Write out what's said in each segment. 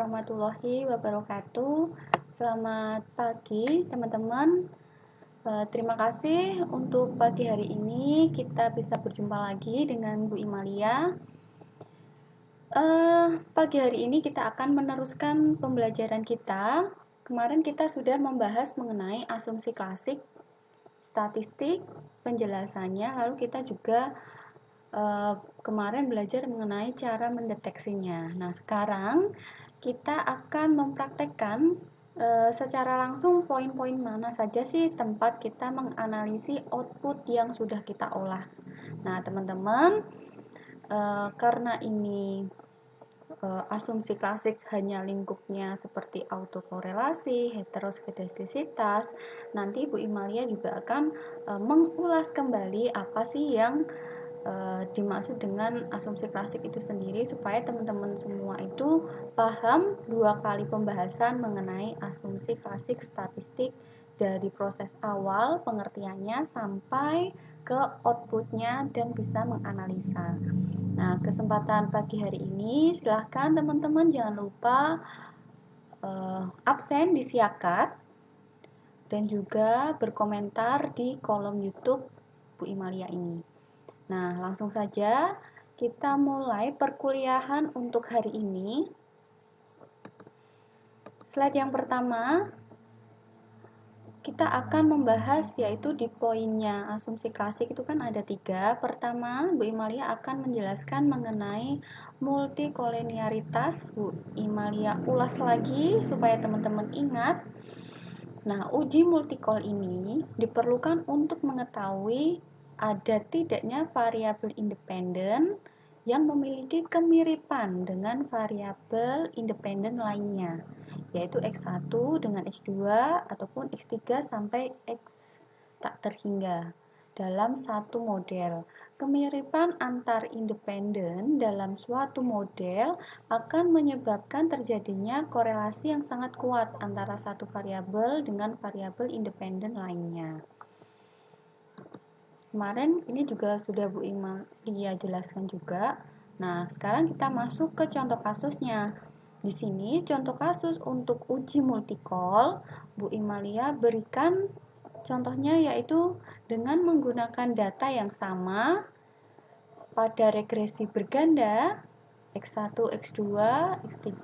warahmatullahi wabarakatuh. Selamat pagi teman-teman. Terima kasih untuk pagi hari ini kita bisa berjumpa lagi dengan Bu Imalia. Pagi hari ini kita akan meneruskan pembelajaran kita. Kemarin kita sudah membahas mengenai asumsi klasik, statistik, penjelasannya, lalu kita juga kemarin belajar mengenai cara mendeteksinya. Nah, sekarang kita akan mempraktekkan secara langsung poin-poin mana saja sih tempat kita menganalisis output yang sudah kita olah. Nah, teman-teman, karena ini asumsi klasik hanya lingkupnya seperti autokorelasi, heteroskedastisitas, nanti Bu Imalia juga akan mengulas kembali apa sih yang dimaksud dengan asumsi klasik itu sendiri supaya teman-teman semua itu paham dua kali pembahasan mengenai asumsi klasik statistik dari proses awal pengertiannya sampai ke outputnya dan bisa menganalisa. Nah, kesempatan pagi hari ini silahkan teman-teman jangan lupa absen disiapkan dan juga berkomentar di kolom YouTube Bu Imalia ini. Nah, langsung saja kita mulai perkuliahan untuk hari ini. Slide yang pertama, kita akan membahas yaitu di poinnya asumsi klasik itu kan ada 3. Pertama, Bu Imalia akan menjelaskan mengenai multikolenialitas. Bu Imalia ulas lagi supaya teman-teman ingat. Nah, uji multikol ini diperlukan untuk mengetahui ada tidaknya variabel independen yang memiliki kemiripan dengan variabel independen lainnya, yaitu X1 dengan X2 ataupun X3 sampai X tak terhingga dalam satu model. Kemiripan antar independen dalam suatu model akan menyebabkan terjadinya korelasi yang sangat kuat antara satu variabel dengan variabel independen lainnya. Kemarin ini juga sudah Bu Imalia jelaskan juga. Nah, sekarang kita masuk ke contoh kasusnya. Di sini contoh kasus untuk uji multikol, Bu Imalia berikan contohnya yaitu dengan menggunakan data yang sama pada regresi berganda X1, X2, X3,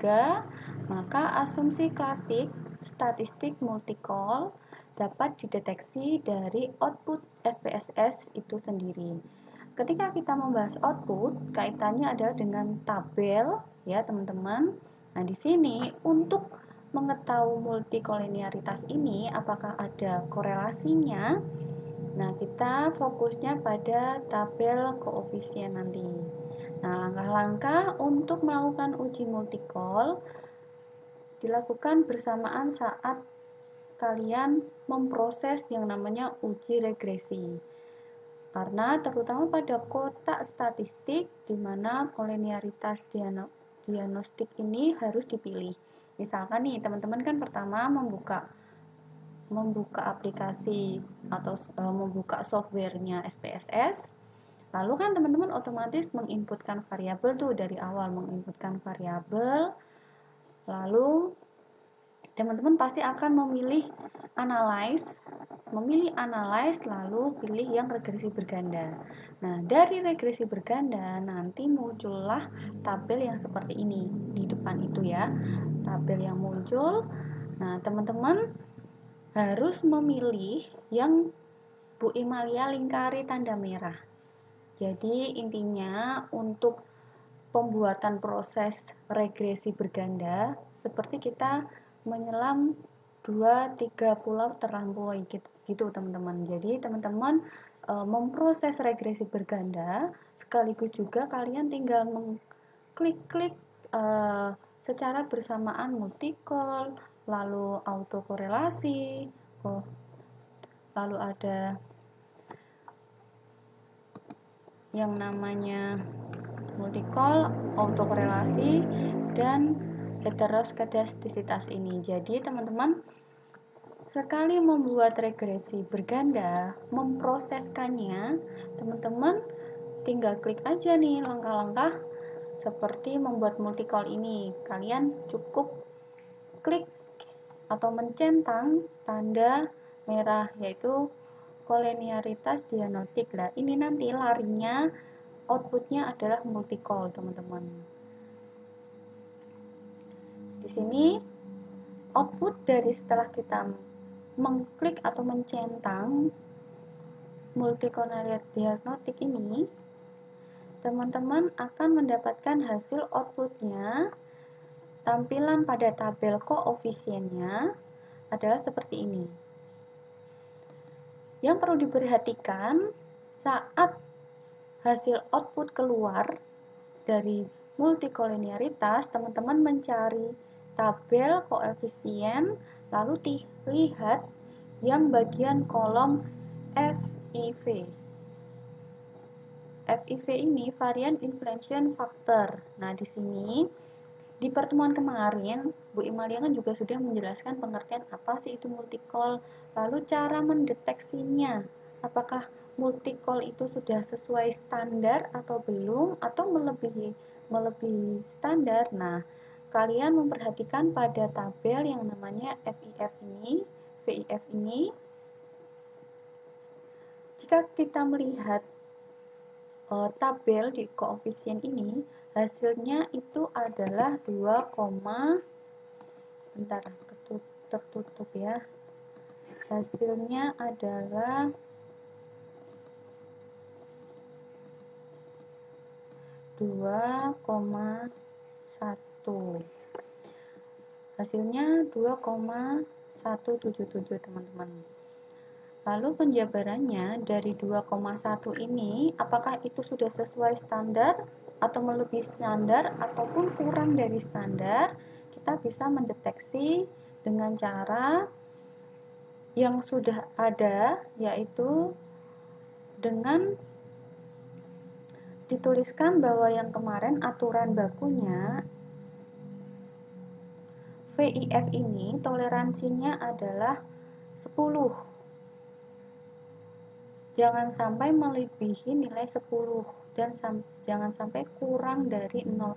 maka asumsi klasik statistik multikol dapat dideteksi dari output SPSS itu sendiri. Ketika kita membahas output, kaitannya adalah dengan tabel ya, teman-teman. Nah, di sini untuk mengetahui multikolenialitas ini apakah ada korelasinya? Nah, kita fokusnya pada tabel koefisien nanti. Nah, langkah-langkah untuk melakukan uji multikol dilakukan bersamaan saat kalian memproses yang namanya uji regresi. Karena terutama pada kotak statistik di mana kolenialitas diagnostik ini harus dipilih. Misalkan nih, teman-teman kan pertama membuka aplikasi atau membuka softwarenya SPSS. Lalu kan teman-teman otomatis menginputkan variabel tuh dari awal, menginputkan variabel. Lalu teman-teman pasti akan memilih analyze, lalu pilih yang regresi berganda. Nah, dari regresi berganda nanti muncullah tabel yang seperti ini di depan itu ya. Tabel yang muncul. Nah, teman-teman harus memilih yang Bu Imalia lingkari tanda merah. Jadi intinya untuk pembuatan proses regresi berganda seperti kita menyelam 2-3 pulau terlampaui gitu teman-teman. Jadi teman-teman memproses regresi berganda sekaligus juga kalian tinggal mengklik-klik secara bersamaan multikol, lalu autokorelasi, lalu ada yang namanya multikol, autokorelasi, dan heteroskedastisitas ini. Jadi teman-teman sekali membuat regresi berganda, memproseskannya, teman-teman tinggal klik aja nih langkah-langkah seperti membuat multicol ini. Kalian cukup klik atau mencentang tanda merah, yaitu kolenialitas dianotik. Nah, ini nanti larinya outputnya adalah multicol, teman-teman. Di sini output dari setelah kita mengklik atau mencentang multicollinear diagnostic ini, teman-teman akan mendapatkan hasil outputnya. Tampilan pada tabel koefisiennya adalah seperti ini. Yang perlu diperhatikan saat hasil output keluar dari multicollinearitas, teman-teman mencari tabel koefisien, lalu lihat yang bagian kolom FIV. FIV ini varian inflation factor. Nah, di sini di pertemuan kemarin, Bu Imalia kan juga sudah menjelaskan pengertian apa sih itu multicol, lalu cara mendeteksinya. Apakah multicol itu sudah sesuai standar atau belum, atau melebihi standar. Nah, kalian memperhatikan pada tabel yang namanya VIF ini. Jika kita melihat tabel di koefisien ini, hasilnya itu adalah 2, bentar, tertutup ya. Hasilnya adalah 2,1. Hasilnya 2,177, teman-teman. Lalu penjabarannya dari 2,1 ini, apakah itu sudah sesuai standar atau melebihi standar ataupun kurang dari standar? Kita bisa mendeteksi dengan cara yang sudah ada, yaitu dengan dituliskan bahwa yang kemarin aturan bakunya VIF ini toleransinya adalah 10. Jangan sampai melebihi nilai 10 dan jangan sampai kurang dari 0,1.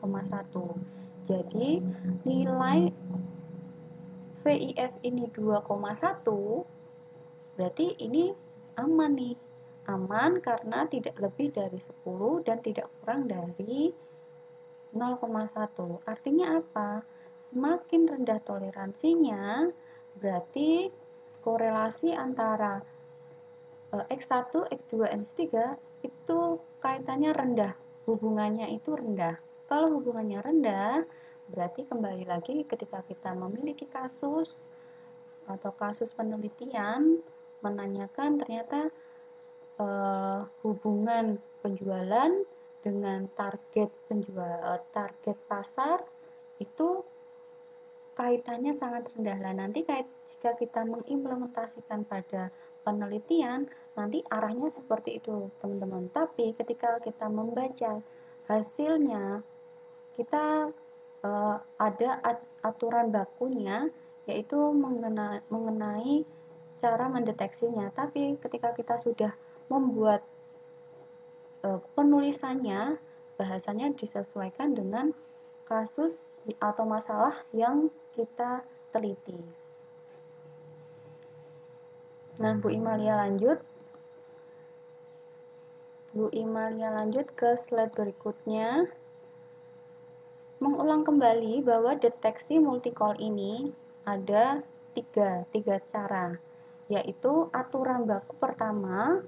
Jadi nilai VIF ini 2,1, berarti ini aman nih. Aman karena tidak lebih dari 10 dan tidak kurang dari 0,1. Artinya apa? Semakin rendah toleransinya, berarti korelasi antara X1, X2, X3 itu kaitannya rendah, hubungannya itu rendah. Kalau hubungannya rendah, berarti kembali lagi ketika kita memiliki kasus atau kasus penelitian menanyakan ternyata hubungan penjualan dengan target target pasar itu kaitannya sangat rendah. Lah nanti jika kita mengimplementasikan pada penelitian, nanti arahnya seperti itu, teman-teman. Tapi ketika kita membaca hasilnya, kita ada aturan bakunya, yaitu mengenai cara mendeteksinya. Tapi ketika kita sudah membuat penulisannya, bahasanya disesuaikan dengan kasus atau masalah yang kita teliti. Nah, Bu Imalia lanjut ke slide berikutnya. Mengulang kembali bahwa deteksi multicol ini ada tiga cara, yaitu aturan baku pertama,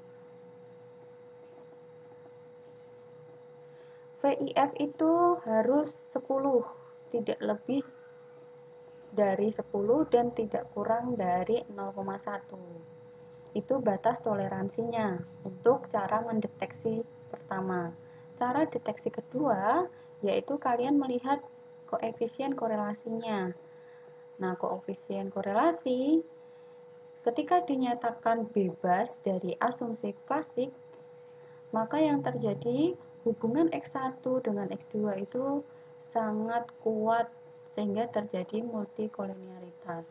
VIF itu harus 10, tidak lebih dari 10 dan tidak kurang dari 0,1. Itu batas toleransinya untuk cara mendeteksi pertama. Cara deteksi kedua yaitu kalian melihat koefisien korelasinya. Nah, koefisien korelasi ketika dinyatakan bebas dari asumsi klasik, maka yang terjadi hubungan X1 dengan X2 itu sangat kuat sehingga terjadi multicollinearitas.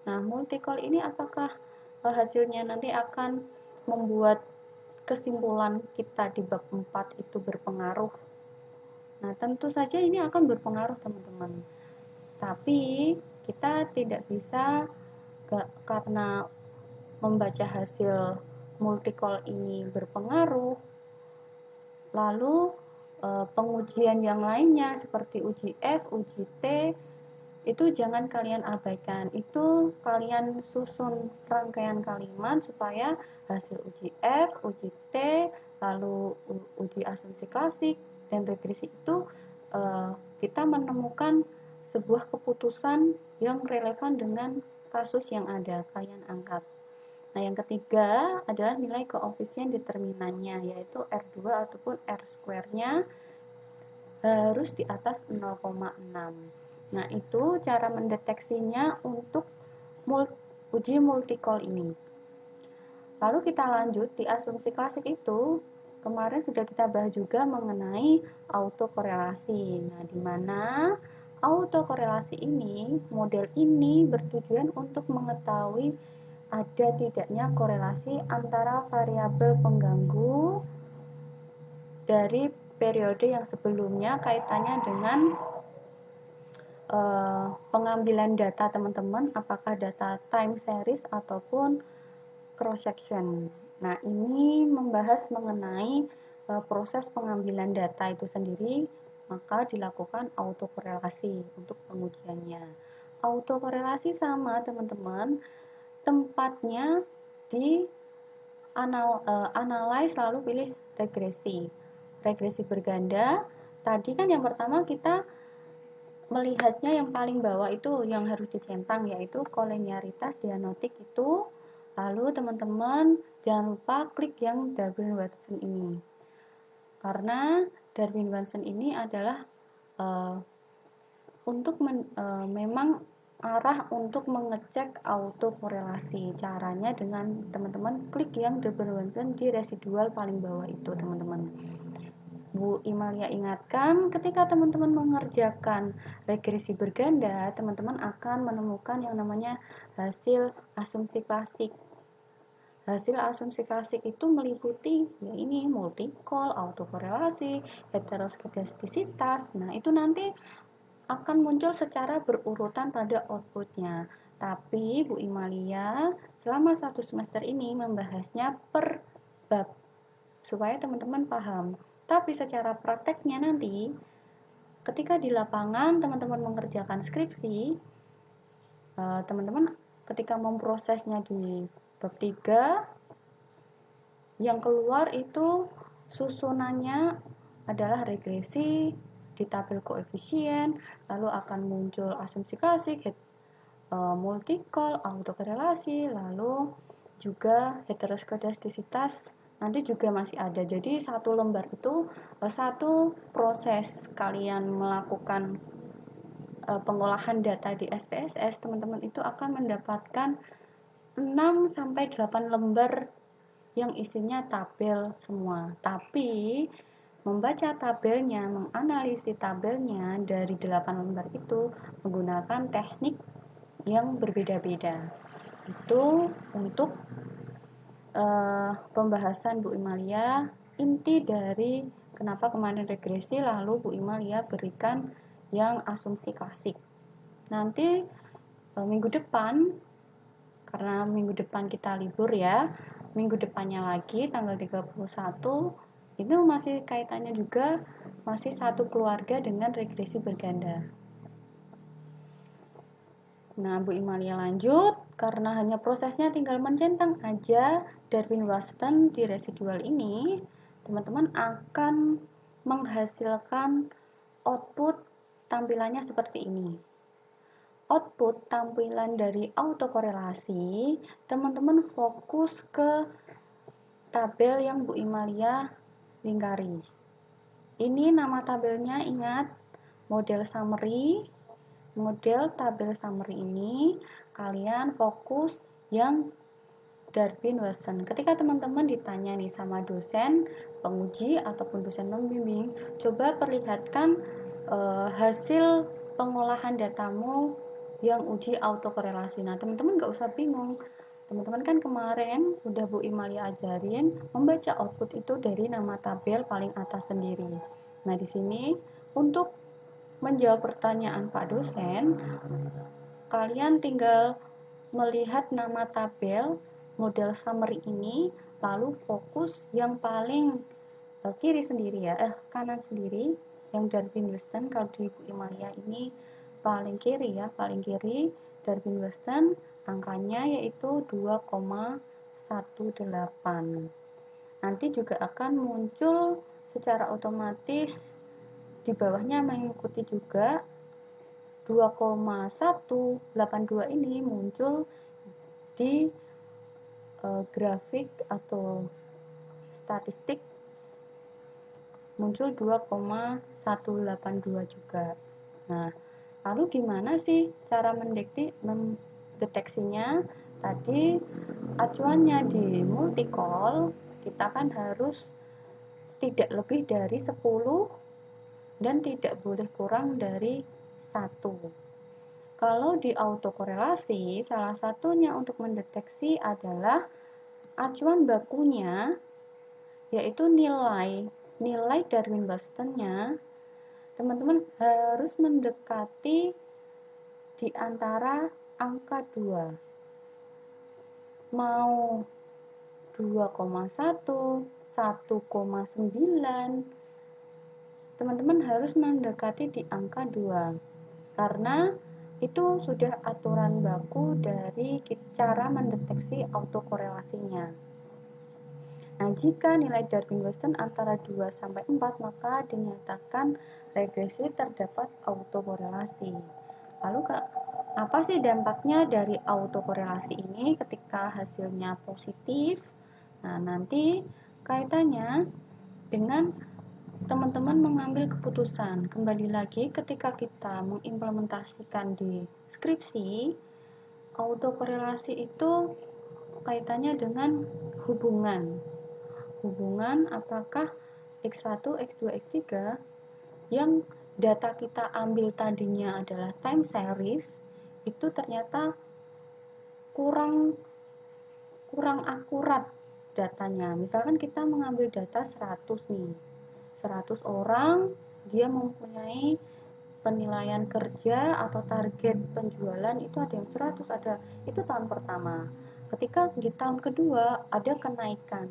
Nah, multicol ini apakah hasilnya nanti akan membuat kesimpulan kita di bab 4 itu berpengaruh Nah, tentu saja ini akan berpengaruh teman-teman. Tapi kita tidak bisa karena membaca hasil multicall ini berpengaruh, lalu pengujian yang lainnya seperti uji F, uji T itu jangan kalian abaikan. Itu kalian susun rangkaian kalimat supaya hasil uji F, uji T, lalu uji asumsi klasik dan regresi itu kita menemukan sebuah keputusan yang relevan dengan kasus yang ada kalian angkat. Nah, yang ketiga adalah nilai koefisien determinannya, yaitu R2 ataupun R square-nya harus di atas 0,6. Nah, itu cara mendeteksinya untuk uji multicall ini. Lalu kita lanjut di asumsi klasik itu, kemarin sudah kita bahas juga mengenai autokorelasi. Nah, di mana autokorelasi ini, model ini bertujuan untuk mengetahui ada tidaknya korelasi antara variabel pengganggu dari periode yang sebelumnya kaitannya dengan pengambilan data teman-teman, apakah data time series ataupun cross section. Nah, ini membahas mengenai proses pengambilan data itu sendiri, maka dilakukan autokorelasi untuk pengujiannya. Autokorelasi sama teman-teman, tempatnya di analyze lalu pilih regresi. Regresi berganda, tadi kan yang pertama kita melihatnya yang paling bawah itu yang harus dicentang, yaitu kolenialitas dianotik itu. Lalu teman-teman jangan lupa klik yang Darwin-Watson ini, karena Darwin-Watson ini adalah memang arah untuk mengecek autokorelasi. Caranya dengan teman-teman klik yang Darwin-Watson di residual paling bawah itu teman-teman. Bu Imalia ingatkan, ketika teman-teman mengerjakan regresi berganda, teman-teman akan menemukan yang namanya hasil asumsi klasik. Hasil asumsi klasik itu meliputi ya ini multicall, autokorelasi, heteroskedastisitas. Nah, itu nanti akan muncul secara berurutan pada outputnya. Tapi Bu Imalia selama 1 semester ini membahasnya per bab supaya teman-teman paham. Tapi secara prakteknya nanti, ketika di lapangan teman-teman mengerjakan skripsi, teman-teman ketika memprosesnya di bab 3, yang keluar itu susunannya adalah regresi, di tabel koefisien, lalu akan muncul asumsi klasik, multicall, autokorelasi, lalu juga heteroskedastisitas nanti juga masih ada. Jadi satu lembar itu satu proses kalian melakukan pengolahan data di SPSS, teman-teman itu akan mendapatkan 6 sampai 8 lembar yang isinya tabel semua. Tapi membaca tabelnya, menganalisis tabelnya dari 8 lembar itu menggunakan teknik yang berbeda-beda. Itu untuk pembahasan Bu Imalia, inti dari kenapa kemarin regresi lalu Bu Imalia berikan yang asumsi klasik. Nanti minggu depan, karena minggu depan kita libur ya, minggu depannya lagi tanggal 31 itu masih kaitannya juga masih satu keluarga dengan regresi berganda. Nah, Bu Imalia lanjut, karena hanya prosesnya tinggal mencentang aja Darwin-Watson di residual ini, teman-teman akan menghasilkan output tampilannya seperti ini. Output tampilan dari autokorelasi, teman-teman fokus ke tabel yang Bu Imalia lingkari. Ini nama tabelnya, ingat, model summary. Model tabel summary ini kalian fokus yang Darwin-Watson. Ketika teman-teman ditanya nih sama dosen penguji ataupun dosen pembimbing, coba perlihatkan hasil pengolahan datamu yang uji autokorelasi. Nah, teman-teman nggak usah bingung. Teman-teman kan kemarin udah Bu Imalia ajarin membaca output itu dari nama tabel paling atas sendiri. Nah, di sini Untuk menjawab pertanyaan Pak dosen, kalian tinggal melihat nama tabel model summary ini, lalu fokus yang paling kiri sendiri ya, kanan sendiri, yang Darwin Weston. Kalau di Bu Imalia ini paling kiri ya, paling kiri Darwin Weston, angkanya yaitu 2,18. Nanti juga akan muncul secara otomatis di bawahnya mengikuti juga 2,182 ini muncul di grafik atau statistik, muncul 2,182 juga. Nah, lalu gimana sih cara mendeteksinya? Tadi acuannya di multicol kita kan harus tidak lebih dari 10 dan tidak boleh kurang dari 1. Kalau di autokorelasi, salah satunya untuk mendeteksi adalah acuan bakunya, yaitu nilai Darwin-Westonnya. Teman-teman harus mendekati di antara angka 2. Mau 2,1, 1,9, teman-teman harus mendekati di angka 2, karena itu sudah aturan baku dari cara mendeteksi autokorelasinya. Nah, jika nilai Darwin-Weston antara 2 sampai 4, maka dinyatakan regresi terdapat autokorelasi. Lalu apa sih dampaknya dari autokorelasi ini ketika hasilnya positif? Nah, nanti kaitannya dengan teman-teman mengambil keputusan. Kembali lagi ketika kita mengimplementasikan di skripsi, autokorelasi itu kaitannya dengan hubungan apakah X1, X2, X3 yang data kita ambil tadinya adalah time series, itu ternyata kurang akurat datanya. Misalkan kita mengambil data 100 nih, 100 orang, dia mempunyai penilaian kerja atau target penjualan itu ada yang 100, ada itu tahun pertama. Ketika di tahun kedua ada kenaikan,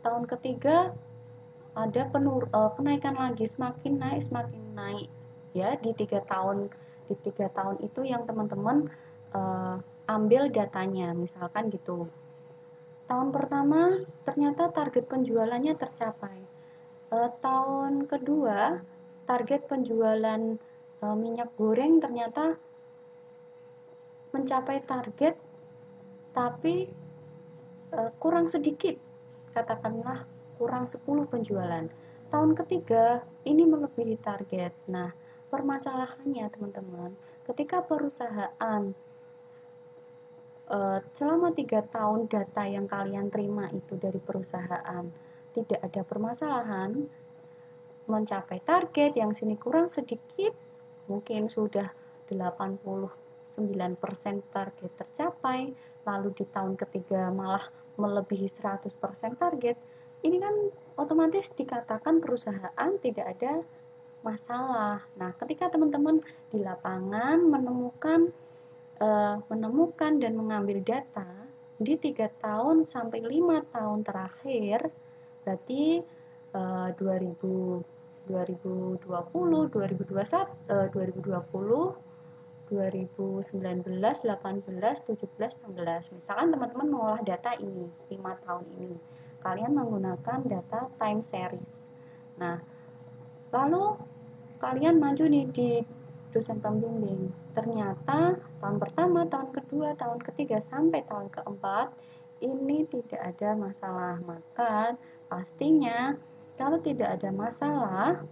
tahun ketiga ada kenaikan lagi, semakin naik ya. Di 3 tahun itu yang teman-teman ambil datanya, misalkan gitu. Tahun pertama ternyata target penjualannya tercapai. Tahun kedua target penjualan minyak goreng ternyata mencapai target, tapi kurang sedikit, katakanlah kurang 10 penjualan. Tahun ketiga ini melebihi target. Nah, permasalahannya teman-teman, ketika perusahaan selama 3 tahun data yang kalian terima itu dari perusahaan tidak ada permasalahan, mencapai target, yang sini kurang sedikit, mungkin sudah 89% target tercapai, lalu di tahun ketiga malah melebihi 100% target, ini kan otomatis dikatakan perusahaan tidak ada masalah. Nah, ketika teman-teman di lapangan menemukan dan mengambil data di 3 tahun sampai 5 tahun terakhir, berarti 2020, 2021, 2020, 2019, 18, 17, 16. Misalkan teman-teman mengolah data ini 5 tahun ini, kalian menggunakan data time series. Nah, lalu kalian maju nih di dosen pembimbing. Ternyata tahun pertama, tahun kedua, tahun ketiga, sampai tahun keempat ini tidak ada masalah. Maka pastinya kalau tidak ada masalah,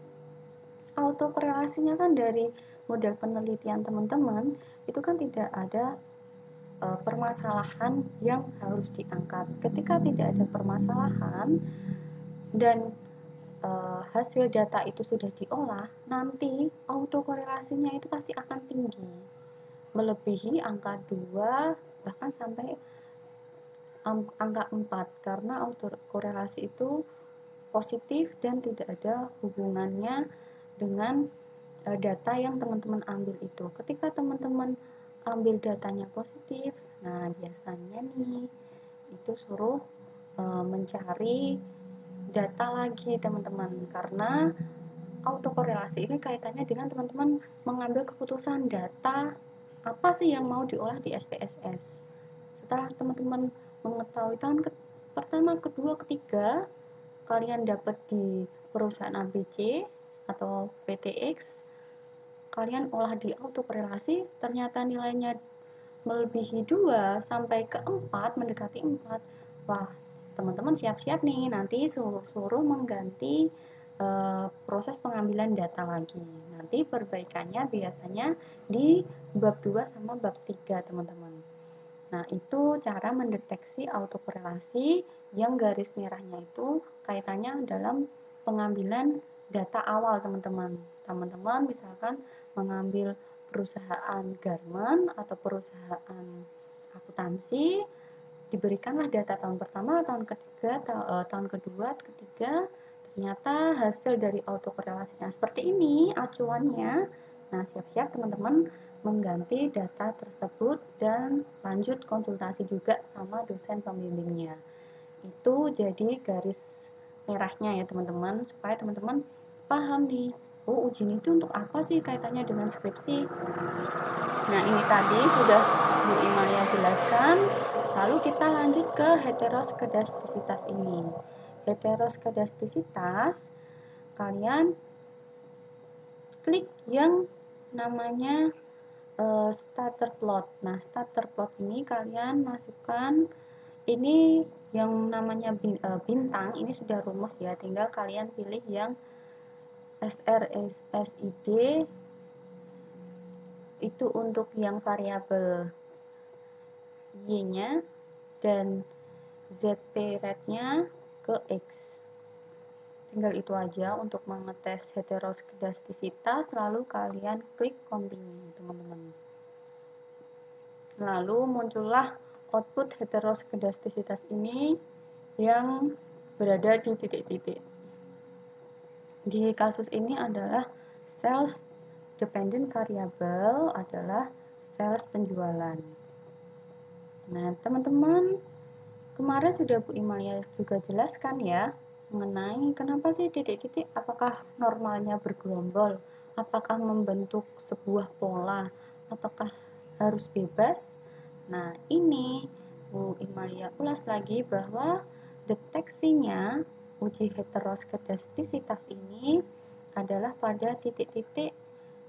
autokorelasinya kan dari model penelitian teman-teman itu kan tidak ada permasalahan yang harus diangkat. Ketika tidak ada permasalahan dan hasil data itu sudah diolah, nanti autokorelasinya itu pasti akan tinggi, melebihi angka 2, bahkan sampai angka 4, karena autokorelasi itu positif dan tidak ada hubungannya dengan data yang teman-teman ambil itu. Ketika teman-teman ambil datanya positif, nah biasanya nih itu suruh mencari data lagi teman-teman, karena autokorelasi ini kaitannya dengan teman-teman mengambil keputusan data apa sih yang mau diolah di SPSS. Setelah teman-teman mengetahui tahun pertama, kedua, ketiga kalian dapat di perusahaan ABC atau PTX, kalian olah di autokorelasi, ternyata nilainya melebihi 2 sampai ke 4, mendekati 4. Wah, teman-teman siap-siap nih, nanti suruh mengganti proses pengambilan data lagi. Nanti perbaikannya biasanya di bab 2 sama bab 3, teman-teman. Nah, itu cara mendeteksi autokorelasi yang garis merahnya itu kaitannya dalam pengambilan data awal, teman-teman. Teman-teman misalkan mengambil perusahaan garment atau perusahaan akuntansi, diberikanlah data tahun pertama, tahun ketiga, tahun kedua, ketiga, ternyata hasil dari autokorelasinya seperti ini acuannya. Nah, siap-siap teman-teman mengganti data tersebut dan lanjut konsultasi juga sama dosen pembimbingnya. Itu jadi garis merahnya ya teman-teman, supaya teman-teman paham nih, oh ujian itu untuk apa sih kaitannya dengan skripsi. Nah, ini tadi sudah Bu Imalia jelaskan. Lalu kita lanjut ke heteroskedastisitas ini. Heteroskedastisitas, kalian klik yang namanya starter plot. Nah, starter plot ini kalian masukkan, ini yang namanya bintang, ini sudah rumus ya, tinggal kalian pilih yang SRSID itu untuk yang variabel Y-nya, dan ZP rate-nya ke X. Tinggal itu aja untuk mengetes heteroskedastisitas, lalu kalian klik continue, teman-teman. Lalu muncullah output heteroskedastisitas ini yang berada di titik-titik. Di kasus ini adalah sales dependent variable adalah sales penjualan. Nah, teman-teman, kemarin sudah Bu Imalia juga jelaskan ya mengenai kenapa sih titik-titik, apakah normalnya bergerombol, apakah membentuk sebuah pola, ataukah harus bebas. Nah, ini Bu Imalia ulas lagi bahwa deteksinya uji heteroskedastisitas ini adalah pada titik-titik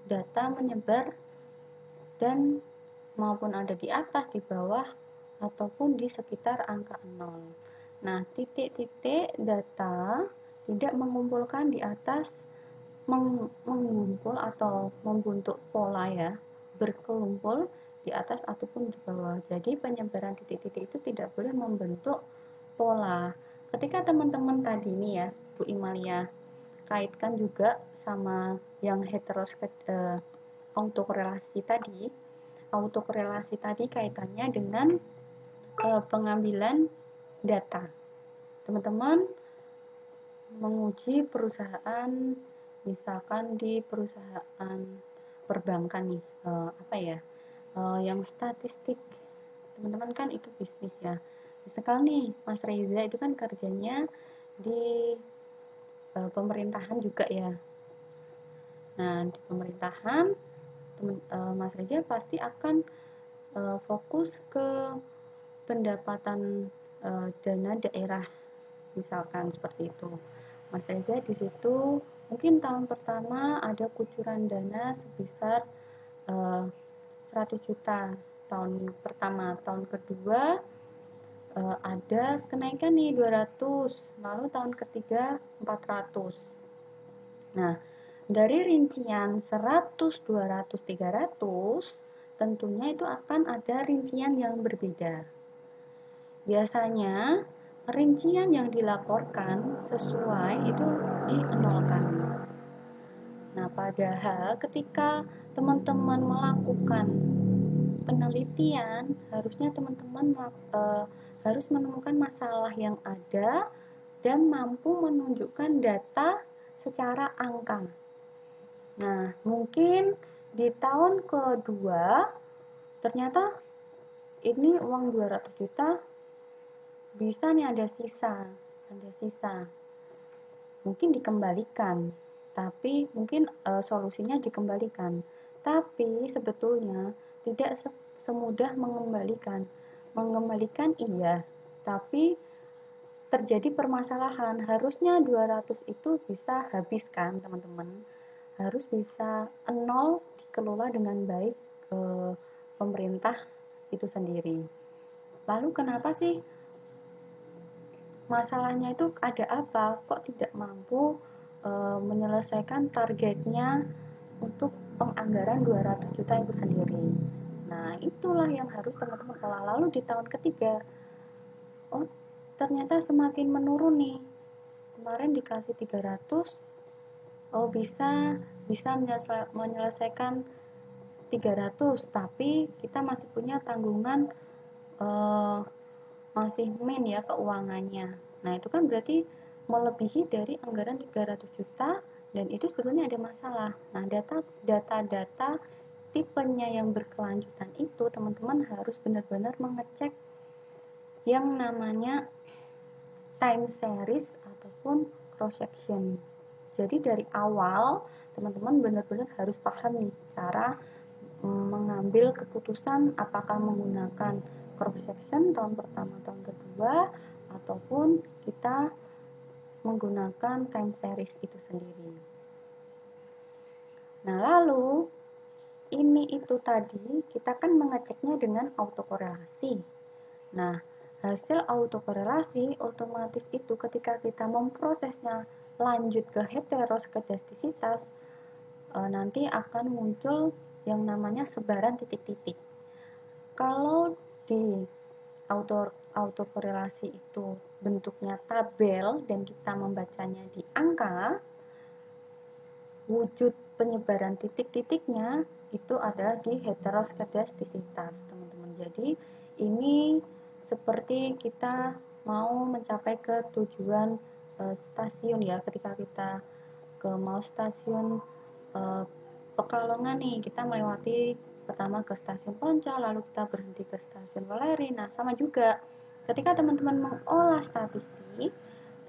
data menyebar dan maupun ada di atas, di bawah, ataupun di sekitar angka 0. Nah, titik-titik data tidak mengumpulkan di atas, mengumpul atau membentuk pola ya, berkelumpul di atas ataupun di bawah. Jadi penyebaran titik-titik itu tidak boleh membentuk pola. Ketika teman-teman tadi nih ya, Bu Imalia kaitkan juga sama yang autokorelasi tadi. Autokorelasi tadi kaitannya dengan pengambilan data. Teman-teman menguji perusahaan, misalkan di perusahaan perbankan nih, yang statistik. Teman-teman kan itu bisnis ya. Misalkan nih Mas Reza itu kan kerjanya di pemerintahan juga ya. Nah, di pemerintahan Mas Reza pasti akan fokus ke pendapatan dana daerah, misalkan seperti itu. Mas Reza di situ mungkin tahun pertama ada kucuran dana sebesar 100 juta tahun pertama, tahun kedua ada kenaikan nih 200, lalu tahun ketiga 400. Nah, dari rincian 100, 200, 300, tentunya itu akan ada rincian yang berbeda. Biasanya, rincian yang dilaporkan sesuai itu dienolkan. Nah, padahal ketika teman-teman melakukan penelitian, harusnya teman-teman harus menemukan masalah yang ada dan mampu menunjukkan data secara angka. Nah, mungkin di tahun kedua ternyata ini uang 200 juta bisa nih ada sisa. Mungkin dikembalikan, tapi mungkin solusinya dikembalikan. Tapi sebetulnya tidak semudah mengembalikan. Mengembalikan iya, tapi terjadi permasalahan. Harusnya 200 itu bisa habis kan, teman-teman. Harus bisa nol dikelola dengan baik pemerintah itu sendiri. Lalu kenapa sih masalahnya itu ada apa? Kok tidak mampu menyelesaikan targetnya untuk penganggaran 200 juta itu sendiri. Nah, itulah yang harus teman-teman olah. Lalu di tahun ketiga, oh ternyata semakin menurun nih. Kemarin dikasih 300, oh bisa menyelesaikan 300, tapi kita masih punya tanggungan eh, masih min ya keuangannya. Nah, itu kan berarti melebihi dari anggaran 300 juta dan itu sebetulnya ada masalah. Nah, data-data tipenya yang berkelanjutan itu teman-teman harus benar-benar mengecek yang namanya time series ataupun cross section. Jadi dari awal teman-teman benar-benar harus paham nih cara mengambil keputusan apakah menggunakan cross section tahun pertama, tahun kedua, ataupun kita menggunakan time series itu sendiri. Nah, lalu ini itu tadi kita kan mengeceknya dengan autokorelasi. Nah, hasil autokorelasi otomatis itu ketika kita memprosesnya lanjut ke heteroskedastisitas nanti akan muncul yang namanya sebaran titik-titik. Kalau di autokorelasi itu bentuknya tabel dan kita membacanya di angka, wujud penyebaran titik-titiknya itu ada di heteroskedastisitas, teman-teman. Jadi ini seperti kita mau mencapai ke tujuan stasiun ya, ketika kita mau stasiun Pekalongan nih, kita melewati pertama ke stasiun Poncol, lalu kita berhenti ke stasiun Weleri. Nah, sama juga ketika teman-teman mengolah statistik,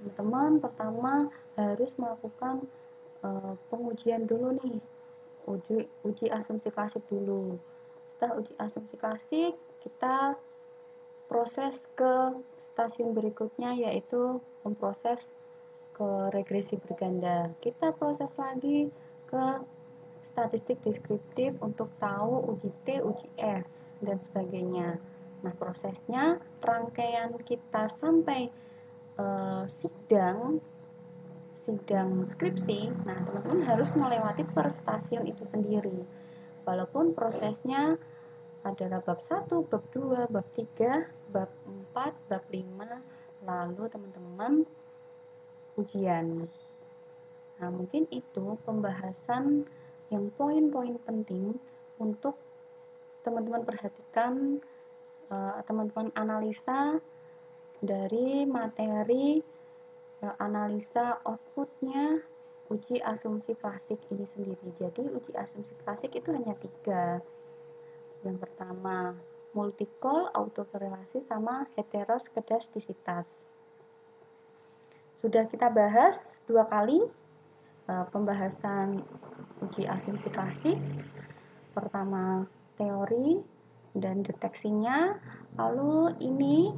teman-teman pertama harus melakukan pengujian dulu nih, uji asumsi klasik dulu. Setelah uji asumsi klasik, kita proses ke stasiun berikutnya, yaitu memproses ke regresi berganda. Kita proses lagi ke statistik deskriptif untuk tahu uji T, uji F, dan sebagainya. Nah, prosesnya rangkaian kita sampai sidang skripsi. Nah, teman-teman harus melewati per stasiun itu sendiri. Walaupun prosesnya adalah bab 1, bab 2, bab 3, bab 4, bab 5, lalu teman-teman ujian. Nah, mungkin itu pembahasan yang poin-poin penting untuk teman-teman perhatikan, teman-teman analisa dari materi analisa outputnya uji asumsi klasik ini sendiri. Jadi uji asumsi klasik itu hanya 3. Yang pertama multicol, autokorelasi, sama heteroskedastisitas. Sudah kita bahas 2 kali pembahasan uji asumsi klasik. Pertama teori dan deteksinya, lalu ini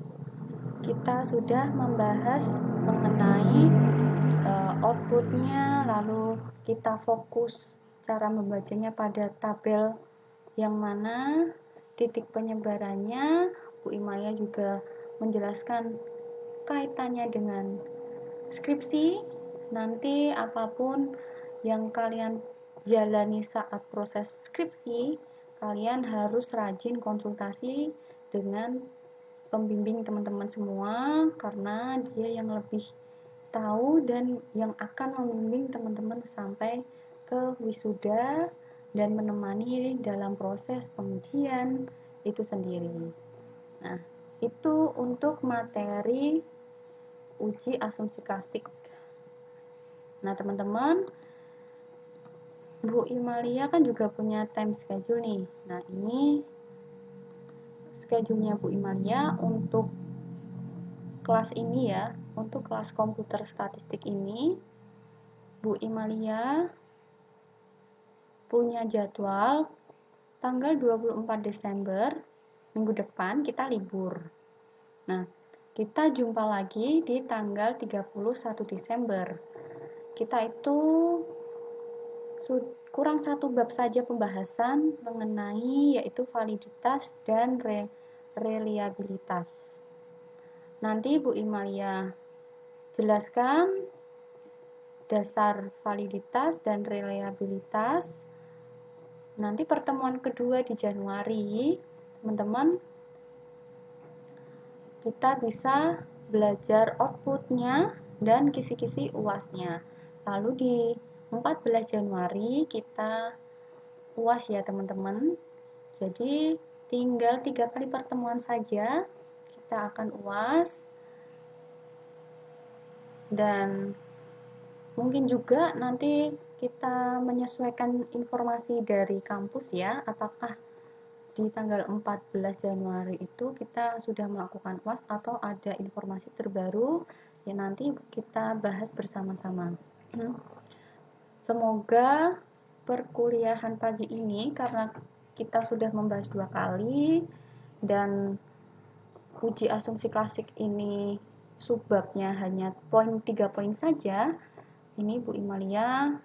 kita sudah membahas mengenai outputnya, lalu kita fokus cara membacanya pada tabel yang mana titik penyebarannya. Bu Imaya juga menjelaskan kaitannya dengan skripsi. Nanti apapun yang kalian jalani saat proses skripsi, kalian harus rajin konsultasi dengan pembimbing teman-teman semua, karena dia yang lebih tahu dan yang akan membimbing teman-teman sampai ke wisuda dan menemani dalam proses pengujian itu sendiri. Nah, itu untuk materi uji asumsi klasik. Nah, teman-teman, Bu Imalia kan juga punya time schedule nih. Nah, ini schedule-nya Bu Imalia untuk kelas ini ya, untuk kelas komputer statistik ini, Bu Imalia punya jadwal tanggal 24 Desember, minggu depan kita libur. Nah, kita jumpa lagi di tanggal 31 Desember. Kita itu kurang satu bab saja pembahasan mengenai yaitu validitas dan reliabilitas. Nanti Bu Imalia jelaskan dasar validitas dan reliabilitas. Nanti pertemuan kedua di Januari, teman-teman, kita bisa belajar outputnya dan kisi-kisi UAS-nya. Lalu di 14 Januari kita UAS ya teman-teman. Jadi tinggal 3 kali pertemuan saja kita akan UAS. Dan mungkin juga nanti kita menyesuaikan informasi dari kampus ya, apakah di tanggal 14 Januari itu kita sudah melakukan UAS atau ada informasi terbaru ya, nanti kita bahas bersama-sama. Semoga perkuliahan pagi ini, karena kita sudah membahas 2 kali dan uji asumsi klasik ini subbabnya hanya 3 poin saja, ini Bu Imalia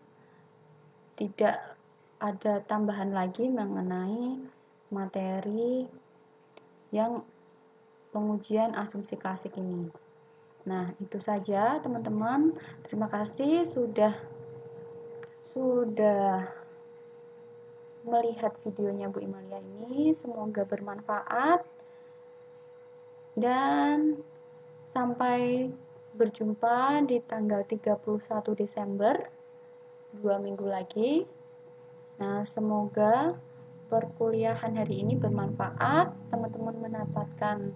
tidak ada tambahan lagi mengenai materi yang pengujian asumsi klasik ini. Nah, itu saja teman-teman. Terima kasih sudah melihat videonya Bu Imalia ini. Semoga bermanfaat dan sampai berjumpa di tanggal 31 Desember, 2 minggu lagi. Nah, semoga perkuliahan hari ini bermanfaat, teman-teman mendapatkan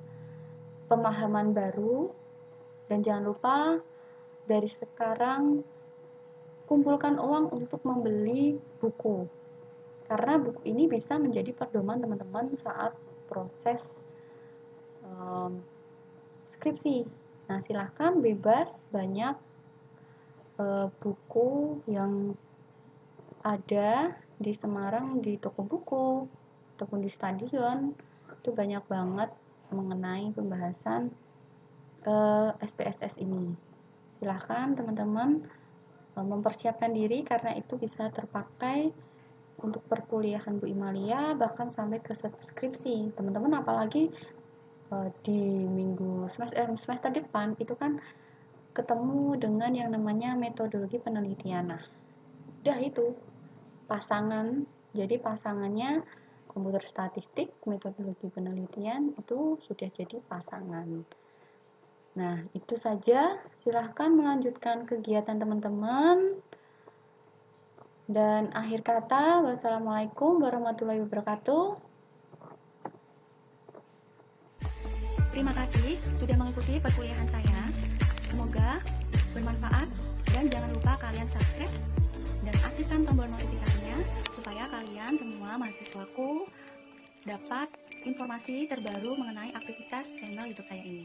pemahaman baru, dan jangan lupa dari sekarang kumpulkan uang untuk membeli buku, karena buku ini bisa menjadi pedoman teman-teman saat proses skripsi. Nah, silahkan bebas, banyak buku yang ada di Semarang di toko buku ataupun di stadion, itu banyak banget mengenai pembahasan SPSS ini. Silahkan teman-teman mempersiapkan diri, karena itu bisa terpakai untuk perkuliahan Bu Imalia bahkan sampai ke skripsi teman-teman. Apalagi di semester depan itu kan ketemu dengan yang namanya metodologi penelitian. Nah, udah itu pasangan, jadi pasangannya komputer statistik, metodologi penelitian itu sudah jadi pasangan. Nah, itu saja. Silahkan melanjutkan kegiatan teman-teman. Dan akhir kata, wassalamualaikum warahmatullahi wabarakatuh. Terima kasih sudah mengikuti perkuliahan saya. Semoga bermanfaat, dan jangan lupa kalian subscribe dan aktifkan tombol notifikasinya supaya kalian semua mahasiswaku dapat informasi terbaru mengenai aktivitas channel YouTube saya ini.